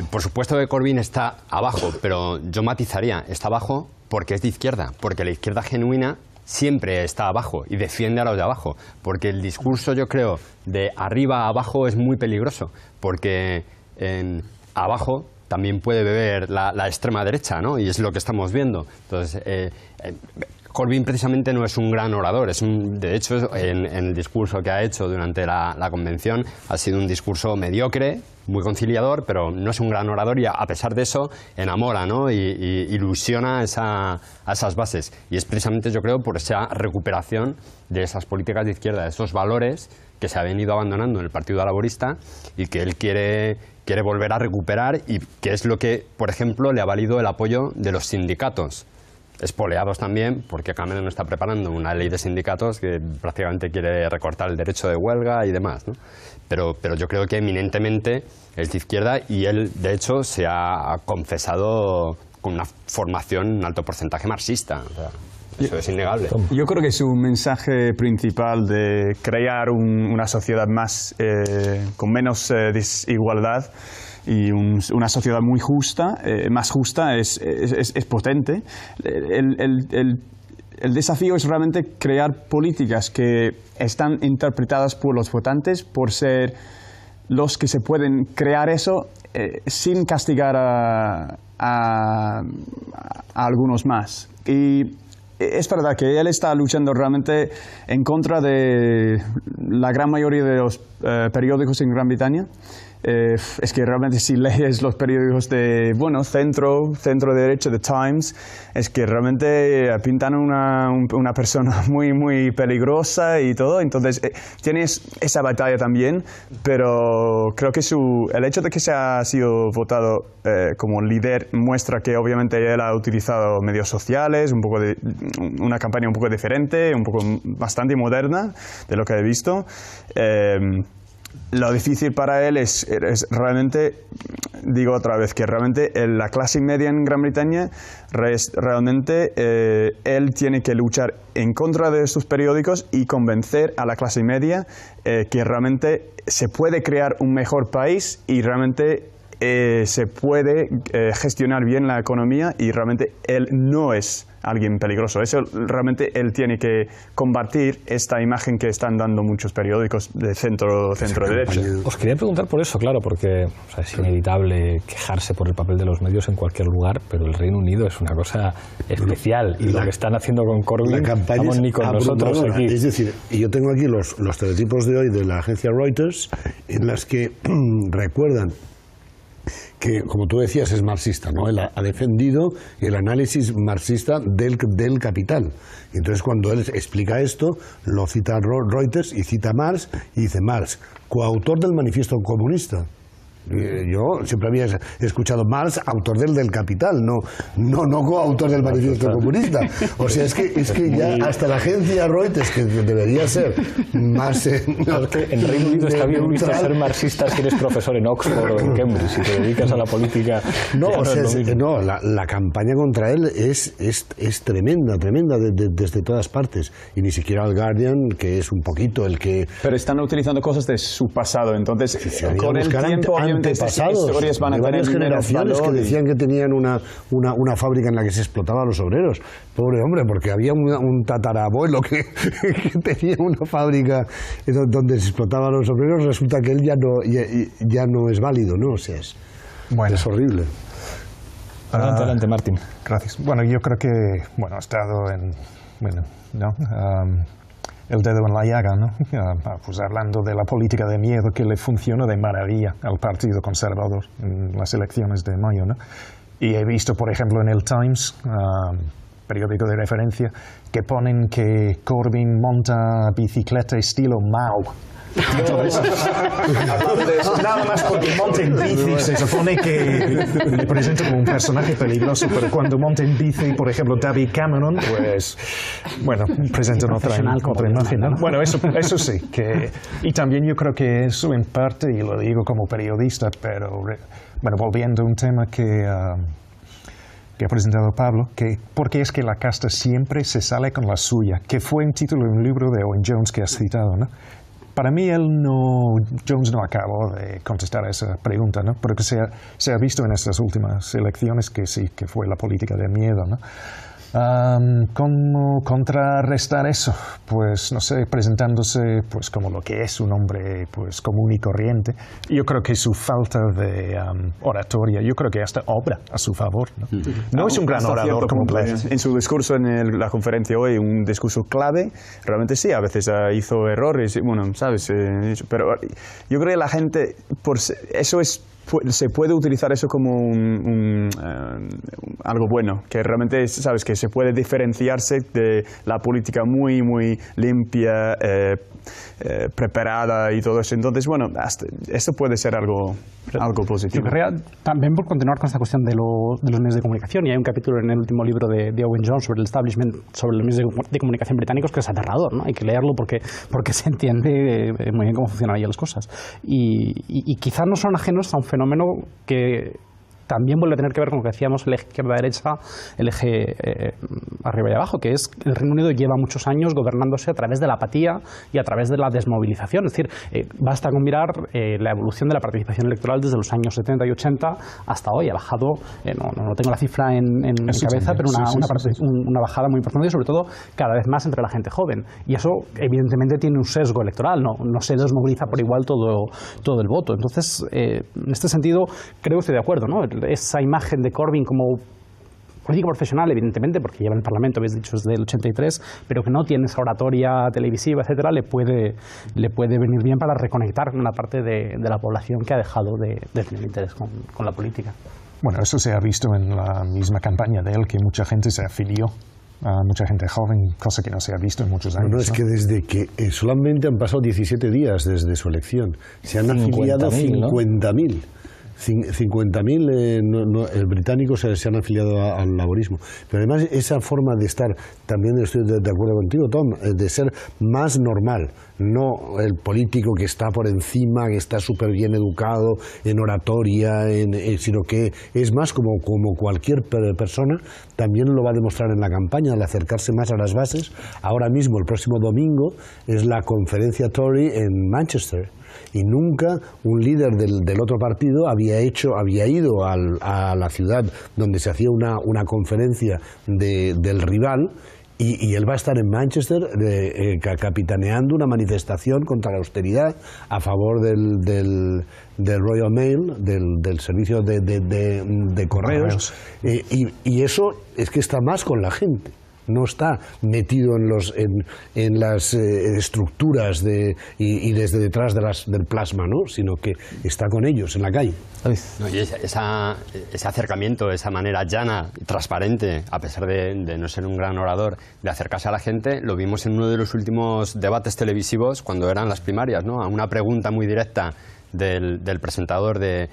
Por supuesto que Corbyn está abajo, pero yo matizaría, está abajo porque es de izquierda, porque la izquierda genuina siempre está abajo y defiende a los de abajo, porque el discurso, yo creo, de arriba a abajo es muy peligroso, porque abajo también puede beber la extrema derecha, ¿no? Y es lo que estamos viendo. Entonces, Corbyn precisamente no es un gran orador, de hecho, en el discurso que ha hecho durante la convención ha sido un discurso mediocre, muy conciliador, pero no es un gran orador y a pesar de eso enamora, ¿no? y ilusiona a esas bases. Y es precisamente, yo creo, por esa recuperación de esas políticas de izquierda, de esos valores que se habían ido abandonando en el Partido Laborista y que él quiere volver a recuperar, y que es lo que, por ejemplo, le ha valido el apoyo de los sindicatos. Espoleados también, porque Cameron está preparando una ley de sindicatos que prácticamente quiere recortar el derecho de huelga y demás, ¿no? Pero yo creo que eminentemente es de izquierda y él, de hecho, se ha confesado con una formación, un alto porcentaje marxista. O sea, eso es innegable. Yo creo que su mensaje principal de crear una sociedad con menos desigualdad y una sociedad muy justa, más justa, es potente. El desafío es realmente crear políticas que están interpretadas por los votantes por ser los que se pueden crear eso sin castigar a algunos más. Y es verdad que él está luchando realmente en contra de la gran mayoría de los periódicos en Gran Bretaña. Es que realmente si lees los periódicos de centro derecha, The Times, es que realmente pintan una persona muy muy peligrosa y todo. Entonces tienes esa batalla también, pero creo que el hecho de que se ha sido votado como líder muestra que obviamente él ha utilizado medios sociales, una campaña un poco diferente, bastante moderna de lo que he visto. Lo difícil para él es realmente, digo otra vez, que realmente la clase media en Gran Bretaña, realmente él tiene que luchar en contra de estos periódicos y convencer a la clase media que realmente se puede crear un mejor país y realmente se puede gestionar bien la economía y realmente él no es alguien peligroso. Eso realmente él tiene que combatir esta imagen que están dando muchos periódicos de centro derecha. Os quería preguntar por eso, claro, porque es inevitable quejarse por el papel de los medios en cualquier lugar, pero el Reino Unido es una cosa especial y lo que están haciendo con Corbyn, vamos, ni con nosotros aquí. Es decir, yo tengo aquí los teletipos de hoy de la agencia Reuters, en las que recuerdan que, como tú decías, es marxista, ¿no? Él ha defendido el análisis marxista del capital. Y entonces, cuando él explica esto, lo cita Reuters y cita Marx, y dice Marx, coautor del Manifiesto Comunista. Yo siempre había escuchado Marx, autor del Capital, no coautor del Manifiesto Comunista. O sea, es que ya hasta la agencia Reuters, que debería ser más... en Reino Unido está bien visto ser marxista si eres profesor en Oxford o en Cambridge, si te dedicas a la política. La campaña contra él es tremenda desde todas partes. Y ni siquiera el Guardian, que es un poquito el que... Pero están utilizando cosas de su pasado, entonces con el tiempo obviamente antepasados de varias generaciones que decían que tenían una fábrica en la que se explotaba a los obreros. Pobre hombre, porque había un tatarabuelo que tenía una fábrica donde se explotaba a los obreros, resulta que él ya no es válido, ¿no? O sea, es horrible. Adelante, Martín. Gracias. Bueno, yo creo que, ha estado en, el dedo en la llaga, ¿no? Pues hablando de la política de miedo que le funciona de maravilla al Partido Conservador en las elecciones de mayo, ¿no? Y he visto, por ejemplo, en el Times, periódico de referencia, que ponen que Corbyn monta bicicleta estilo Mao. Entonces, nada más porque monte en bici se supone que le presento como un personaje peligroso, pero cuando monte en bici, por ejemplo, David Cameron, pues, presentan otra imagen, ¿no? Bueno, eso sí, y también yo creo que eso en parte, y lo digo como periodista, pero, volviendo a un tema que ha presentado Pablo, porque es que la casta siempre se sale con la suya, que fue un título de un libro de Owen Jones que has citado, ¿no? Para mí Jones no acabó de contestar a esa pregunta, ¿no? Porque se ha visto en estas últimas elecciones que sí, que fue la política de miedo, ¿no? ¿Cómo contrarrestar eso? Pues no sé, presentándose pues como lo que es un hombre pues común y corriente. Yo creo que su falta de oratoria, yo creo que hasta obra a su favor. No es un gran orador como Blair. En su discurso en la conferencia hoy, un discurso clave, realmente sí, a veces hizo errores, sabes, pero yo creo que la gente, eso se puede utilizar eso como algo bueno, que realmente, sabes, que se puede diferenciarse de la política muy, muy limpia, preparada y todo eso. Entonces, esto puede ser algo positivo. Yo querría también por continuar con esta cuestión de los medios de comunicación, y hay un capítulo en el último libro de Owen Jones sobre el establishment, sobre los medios de comunicación británicos, que es aterrador, ¿no? Hay que leerlo porque se entiende muy bien cómo funcionan ahí las cosas. Y quizás no son ajenos a un fenómeno que también vuelve a tener que ver con lo que decíamos, el eje izquierda-derecha, el eje arriba y abajo, que es el Reino Unido lleva muchos años gobernándose a través de la apatía y a través de la desmovilización. Es decir, basta con mirar la evolución de la participación electoral desde los años 70 y 80 hasta hoy. Ha bajado, no tengo la cifra en mi cabeza, pero una bajada muy importante y sobre todo cada vez más entre la gente joven. Y eso evidentemente tiene un sesgo electoral, no se desmoviliza por igual todo el voto. Entonces, en este sentido, creo que estoy de acuerdo, ¿no? Esa imagen de Corbyn como político profesional, evidentemente, porque lleva en el Parlamento, habéis dicho, desde el 83, pero que no tiene esa oratoria televisiva, etcétera, le puede venir bien para reconectar con una parte de la población que ha dejado de tener interés con la política. Bueno, eso se ha visto en la misma campaña de él, que mucha gente se afilió, mucha gente joven, cosa que no se ha visto en muchos años. No, es que desde que solamente han pasado 17 días desde su elección, se han afiliado 50.000. 50.000 británicos se han afiliado al laborismo. Pero además esa forma de estar, también estoy de acuerdo contigo, Tom, de ser más normal, no el político que está por encima, que está súper bien educado en oratoria, sino que es más como cualquier persona, también lo va a demostrar en la campaña, al acercarse más a las bases. Ahora mismo, el próximo domingo, es la conferencia Tory en Manchester. Y nunca un líder del otro partido había ido a la ciudad donde se hacía una conferencia del rival, y él va a estar en Manchester capitaneando una manifestación contra la austeridad a favor del Royal Mail, del servicio de correos. Y eso es que está más con la gente. No está metido en las estructuras y desde detrás del plasma, ¿no? Sino que está con ellos en la calle. No, y ese acercamiento, esa manera llana, transparente, a pesar de no ser un gran orador, de acercarse a la gente, lo vimos en uno de los últimos debates televisivos cuando eran las primarias, ¿no? A una pregunta muy directa del presentador de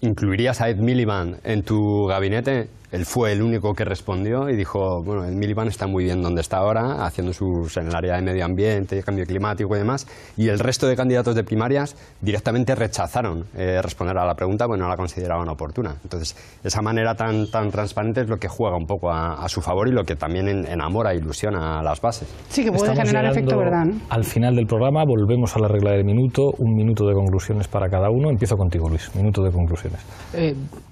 ¿incluirías a Ed Miliband en tu gabinete? Él fue el único que respondió y dijo, bueno, el Miliband está muy bien donde está ahora, haciendo en el área de medio ambiente, cambio climático y demás, y el resto de candidatos de primarias directamente rechazaron responder a la pregunta, bueno, no la consideraban oportuna. Entonces, esa manera tan transparente es lo que juega un poco a su favor y lo que también enamora e ilusiona a las bases. Sí, que puede generar efecto verdad, ¿no? Al final del programa volvemos a la regla del minuto, un minuto de conclusiones para cada uno. Empiezo contigo, Luis, minuto de conclusiones.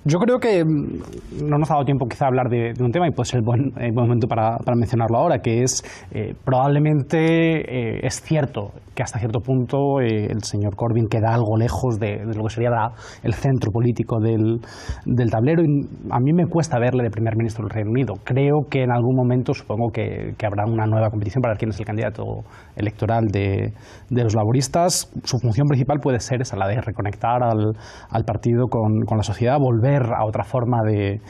Yo creo que no nos ha dado tiempo quizá a hablar de un tema y puede ser el buen momento para mencionarlo ahora, que es probablemente es cierto que hasta cierto punto el señor Corbyn queda algo lejos de lo que sería el centro político del tablero, y a mí me cuesta verle de primer ministro del Reino Unido. Creo que en algún momento supongo que habrá una nueva competición para ver quién es el candidato electoral de los laboristas. Su función principal puede ser esa, la de reconectar al partido con la sociedad, volver a otra forma de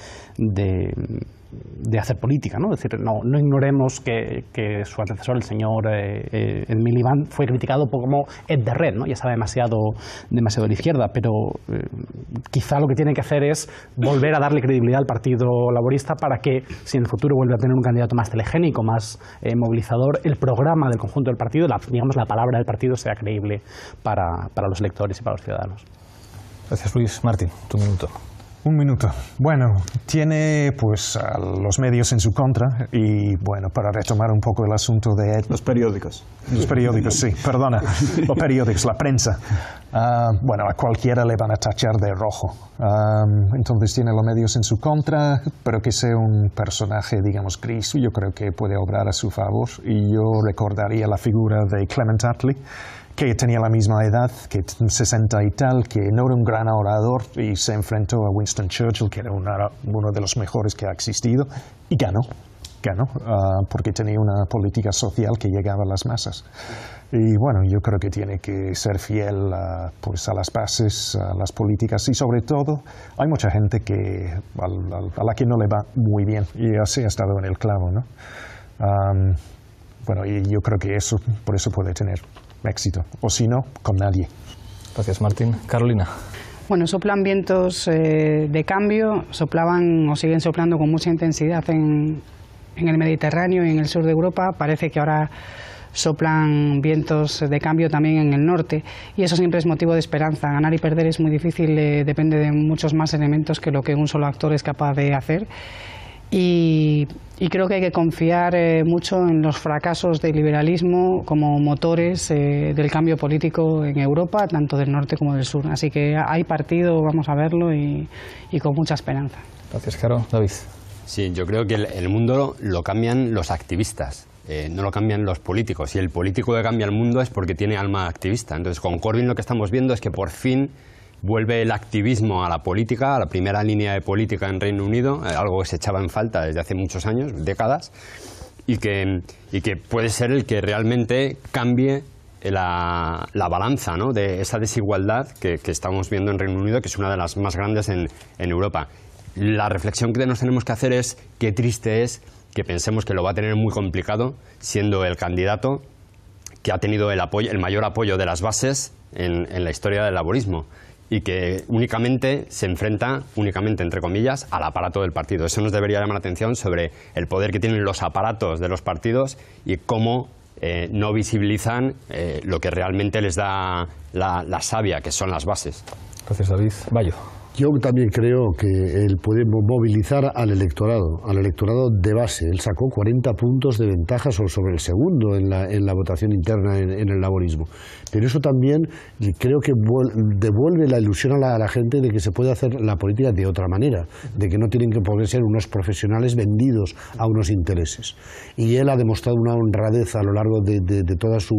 hacer política, ¿no? Es decir, no ignoremos que su antecesor, el señor Miliband, fue criticado como Ed de Red, ¿no? Ya estaba demasiado de la izquierda, pero quizá lo que tiene que hacer es volver a darle credibilidad al Partido Laborista para que, si en el futuro vuelve a tener un candidato más telegénico, más movilizador, el programa del conjunto del partido, digamos la palabra del partido, sea creíble para los electores y para los ciudadanos. Gracias, Luis. Martín, tu minuto. Un minuto. Bueno, tiene pues a los medios en su contra y bueno, para retomar un poco el asunto de... Los periódicos. Los periódicos, sí, perdona. Los periódicos, la prensa. Bueno, a cualquiera le van a tachar de rojo. Entonces tiene los medios en su contra, pero que sea un personaje, digamos, gris, yo creo que puede obrar a su favor. Y yo recordaría la figura de Clement Attlee, que tenía la misma edad, que 60 y tal, que no era un gran orador y se enfrentó a Winston Churchill, que era uno de los mejores que ha existido, y ganó, porque tenía una política social que llegaba a las masas. Y bueno, yo creo que tiene que ser fiel pues a las bases, a las políticas, y sobre todo hay mucha gente a la que no le va muy bien, y así ha estado en el clavo, ¿no? Bueno, y yo creo que por eso puede tener éxito, o si no, con nadie. Gracias, Martín. Carolina. Bueno, soplan vientos de cambio, soplaban o siguen soplando con mucha intensidad en el Mediterráneo y en el sur de Europa. Parece que ahora soplan vientos de cambio también en el norte, y eso siempre es motivo de esperanza. Ganar y perder es muy difícil, depende de muchos más elementos que lo que un solo actor es capaz de hacer. Y creo que hay que confiar mucho en los fracasos del liberalismo como motores del cambio político en Europa, tanto del norte como del sur. Así que hay partido, vamos a verlo, y con mucha esperanza. Gracias, Caro. David. Sí, yo creo que el mundo lo cambian los activistas, no lo cambian los políticos. Y el político que cambia el mundo es porque tiene alma activista. Entonces, con Corbyn lo que estamos viendo es que por fin vuelve el activismo a la política, a la primera línea de política en Reino Unido, algo que se echaba en falta desde hace muchos años, décadas, y que puede ser el que realmente cambie la balanza, ¿no?, de esa desigualdad que estamos viendo en Reino Unido, que es una de las más grandes en Europa. La reflexión que nos tenemos que hacer es qué triste es que pensemos que lo va a tener muy complicado, siendo el candidato que ha tenido el mayor apoyo de las bases en la historia del laborismo, y que únicamente se enfrenta, entre comillas, al aparato del partido. Eso nos debería llamar la atención sobre el poder que tienen los aparatos de los partidos y cómo no visibilizan lo que realmente les da la savia, que son las bases. Gracias, David. Bayo. Yo también creo que él puede movilizar al electorado de base. Él sacó 40 puntos de ventaja sobre el segundo en la votación interna en el laborismo. Pero eso también creo que devuelve la ilusión a la gente de que se puede hacer la política de otra manera, de que no tienen que poder ser unos profesionales vendidos a unos intereses. Y él ha demostrado una honradez a lo largo de toda su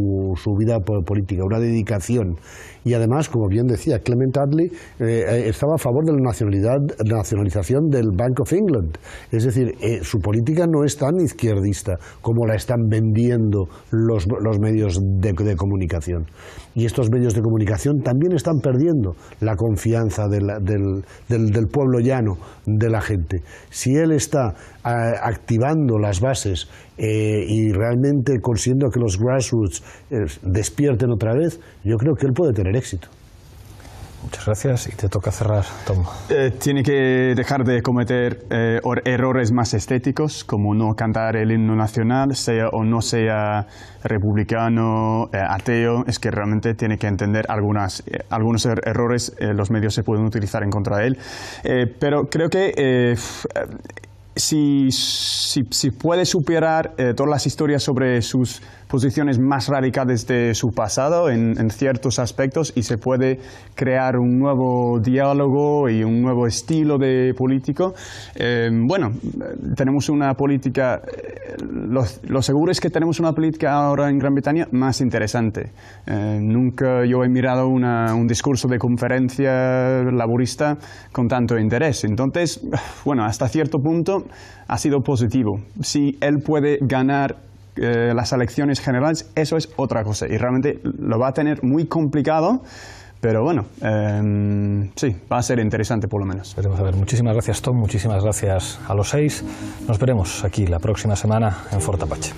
vida política, una dedicación. Y además, como bien decía, Clement Attlee estaba a favor de la nacionalización del Bank of England. Es decir, su política no es tan izquierdista como la están vendiendo los medios de comunicación. Y estos medios de comunicación también están perdiendo la confianza del pueblo llano, de la gente. Si él está activando las bases y realmente consiguiendo que los grassroots despierten otra vez, yo creo que él puede tener éxito. Muchas gracias. Y te toca cerrar, Tom. Tiene que dejar de cometer errores más estéticos, como no cantar el himno nacional, sea o no sea republicano, ateo. Es que realmente tiene que entender algunos errores, los medios se pueden utilizar en contra de él. Pero creo que si puede superar todas las historias sobre sus posiciones más radicales de su pasado en ciertos aspectos y se puede crear un nuevo diálogo y un nuevo estilo de político, bueno, tenemos una política, lo seguro es que tenemos una política ahora en Gran Bretaña más interesante. Nunca yo he mirado un discurso de conferencia laborista con tanto interés. Entonces, bueno, hasta cierto punto ha sido positivo. Si él puede ganar las elecciones generales, eso es otra cosa y realmente lo va a tener muy complicado, pero bueno, sí, va a ser interesante por lo menos. Veremos a ver. Muchísimas gracias, Tom, muchísimas gracias a los 6. Nos veremos aquí la próxima semana en Fort Apache.